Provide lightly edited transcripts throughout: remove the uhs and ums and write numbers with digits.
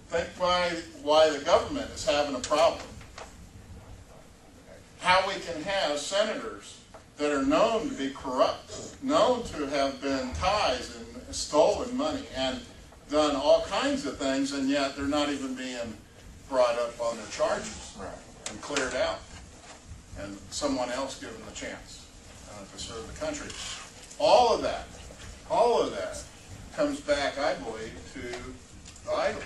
think why the government is having a problem. How we can have senators that are known to be corrupt, known to have been ties and stolen money and done all kinds of things, and yet they're not even being brought up on their charges and cleared out, and someone else given the chance to serve the country. All of that comes back, I believe, to the idols,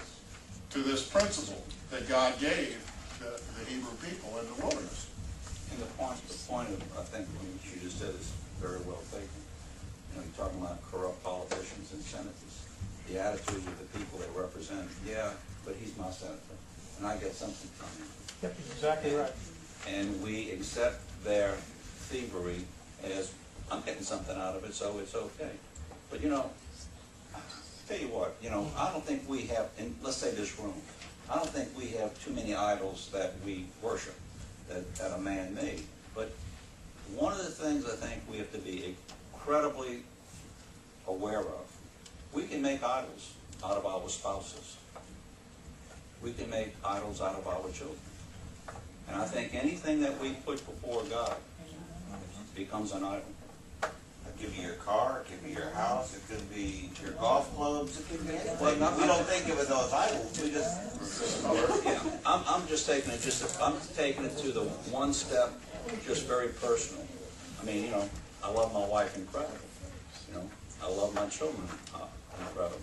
to this principle that God gave the Hebrew people in the wilderness. And the point of, I think, what you just said is very well taken. You know, you're talking about corrupt politicians and senators. The attitude of the people they represent, yeah, but he's my senator, and I get something from him. Yep, exactly right. And we accept their thievery as, I'm getting something out of it, so it's okay. But you know, tell you what, you know, I don't think we have, in, let's say this room, I don't think we have too many idols that we worship, that are man-made. But one of the things I think we have to be incredibly aware of, we can make idols out of our spouses. We can make idols out of our children. And I think anything that we put before God becomes an idol. Give me your car, give me your house, it could be your golf clubs, it could be anything. Well, We don't think of it as idols, we just... Yeah, I'm just taking it, I'm taking it to the one step, just very personal. I mean, you know, I love my wife incredible. You know, I love my children incredible.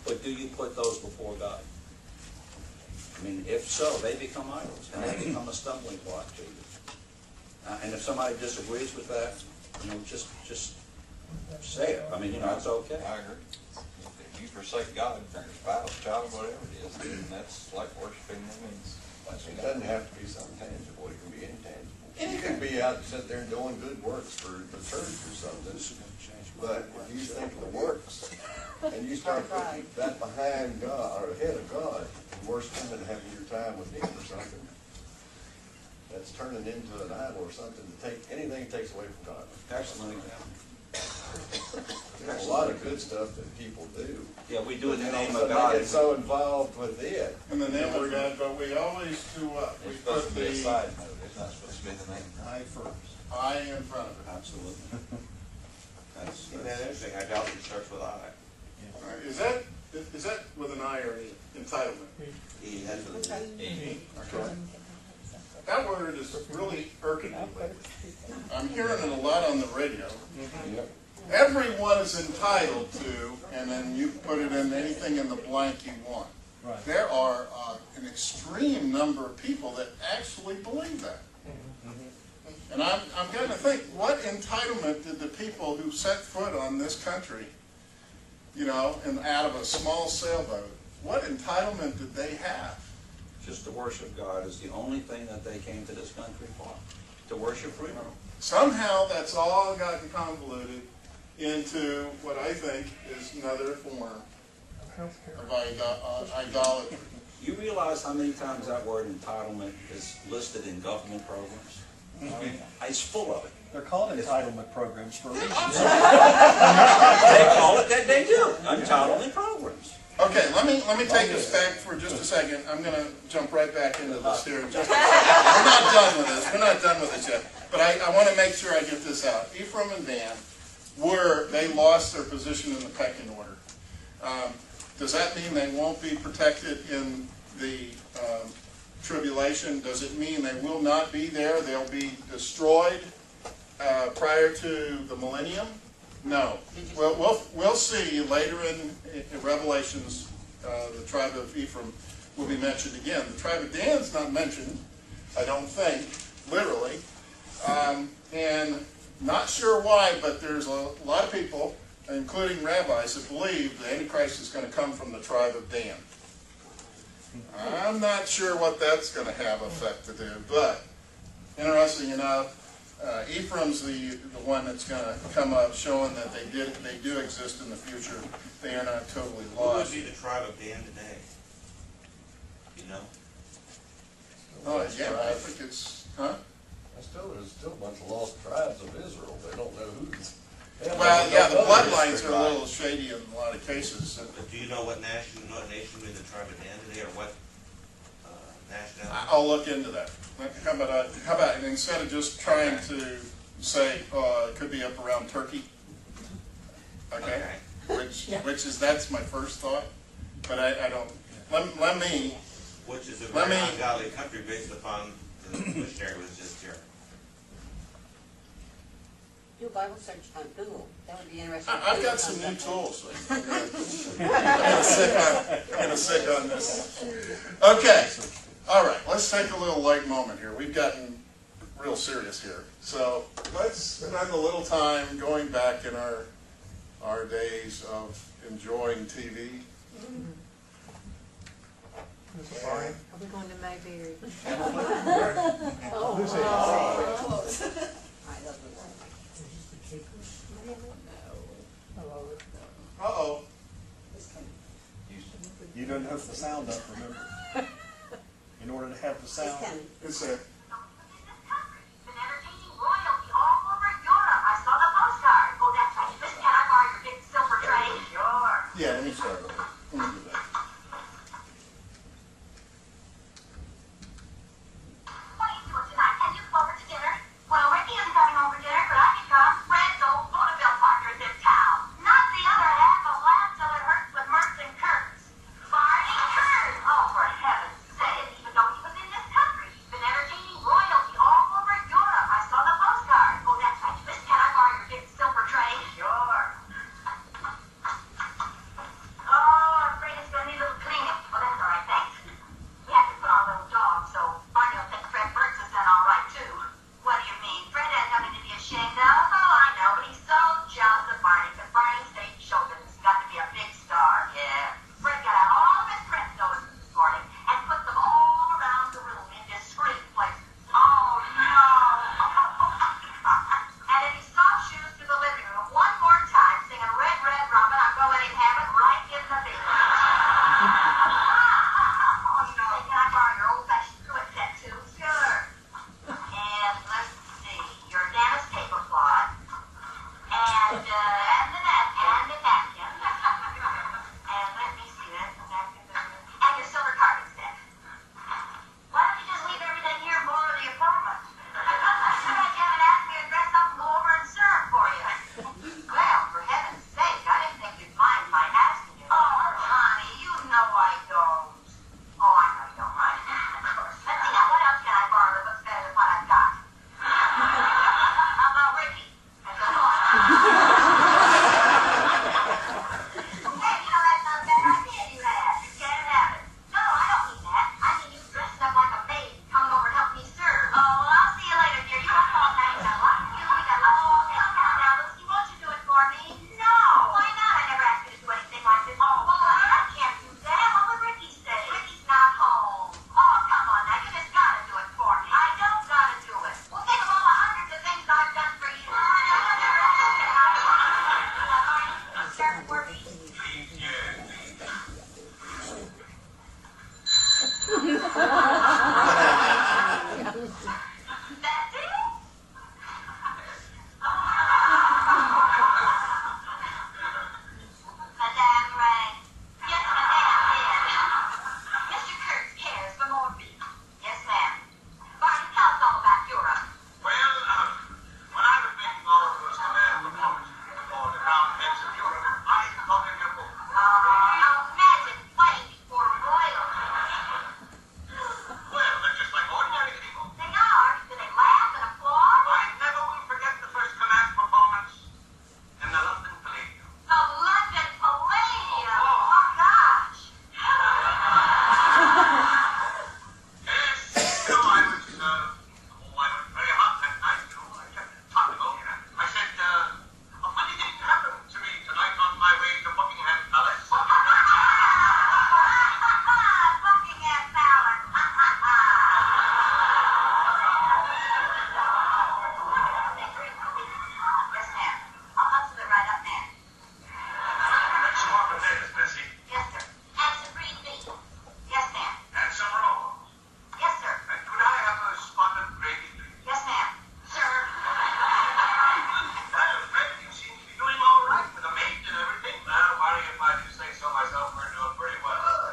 But do you put those before God? I mean, if so, they become idols, and they become a stumbling block to you. And if somebody disagrees with that, you know, just say it. I mean, you know, it's okay. I agree. If you forsake God for your spouse, child, whatever it is, then that's like worshiping enemies. It doesn't have to be something tangible, it can be intangible. You can be out and sit there and doing good works for the church or something, but if you think of the works, and you start putting that behind God, or ahead of God, and worshiping and having your time with Him or something, that's turning into an idol or something to take, anything takes away from God. Excellent. There's a lot of good stuff that people do. Yeah, we do it in the name But of they God. get so involved with it. In the name of God, but we always do what? We It's supposed put to be a the side note, it's not supposed to be the name. I first. I in front of it. Absolutely. That's Isn't that interesting? Idolatry starts with I. All right, is that with an I or an entitlement? He has a... Okay. That word is really irking me lately. I'm hearing it a lot on the radio. Everyone is entitled to, and then you put it in anything in the blank you want. Right. There are an extreme number of people that actually believe that. And I'm going to think, what entitlement did the people who set foot on this country, you know, and out of a small sailboat, what entitlement did they have? just to worship God is the only thing that they came to this country for. To worship freedom. Somehow that's all gotten convoluted into what I think is another form of idolatry. You realize how many times that word entitlement is listed in government programs? It's full of it. They're called entitlement programs for a reason. They call it that, they do. Entitlement programs. Okay, let me take us back for just a second. I'm going to jump right back into this here in just a second. We're not done with this. We're not done with this yet. But I want to make sure I get this out. Ephraim and Dan, they lost their position in the pecking order. Does that mean they won't be protected in the tribulation? Does it mean they will not be there? They'll be destroyed prior to the millennium? No. We'll see later in Revelations, the tribe of Ephraim will be mentioned again. The tribe of Dan's not mentioned, I don't think, literally. And not sure why, but there's a lot of people, including rabbis, that believe the Antichrist is going to come from the tribe of Dan. I'm not sure what that's going to have effect to do, but interesting enough, Ephraim's the one that's going to come up showing that they do exist in the future. They are not totally What would lost. be the tribe of Dan today? You know? Oh, yeah, I think it's, huh? There's still a bunch of lost tribes of Israel. They don't know who. Well, yeah, the bloodlines are a little shady in a lot of cases. But do you know what nation the tribe of Dan today, or what nationality? I'll look into that. How about instead of just trying to say, it could be up around Turkey, okay? Which is, that's my first thought, but I don't, let me, Which is a Let very me- ungodly country based upon the missionary was just here. Do a Bible search on Google. That would be interesting. I've got some new tools. I'm gonna stick on this. Okay, all right, let's take a little light moment here. We've gotten real serious here. So let's spend a little time going back in our days of enjoying TV. Are we going to Mayberry? Lucy, I love the world. Uh-oh. you don't have the sound up, remember? In order to have the It's sound. coming. It's there. Been entertaining royalty all over Europe. I saw the postcard. Oh, that's right. Miss, can I borrow your big silver tray? Sure. Yeah, let me start with it. Let me do that. What are you doing tonight? Can you come over to dinner? Well, Ricky isn't coming over dinner, but I can come. Fred's old vaudeville partner's in town. Not the other half of laugh till it hurts with Mertz and Kurtz. Barney Kurtz! Oh, for heaven's sake, even though he was in this country, he's been entertaining royalty all over Europe. I saw the postcard. Oh, that's right. Miss, can I borrow your big silver tray? Sure. Oh, I'm afraid it's gonna need a little cleaning. Oh, that's all right, thanks. We have to put on a little dog, so Barney will think Fred Mertz is done all right, too. What do you mean? Fred has nothing to be ashamed of. Oh, I know, but he's so jealous of Barney, because Barney's stage show business has got to be a big star. Yeah. Fred got out all of his press notices this morning and put them all around the room in discreet places. Oh, no. And if he stops shoes to the living room one more time singing Red, Red Robin, I'm going to let him have it right in the face.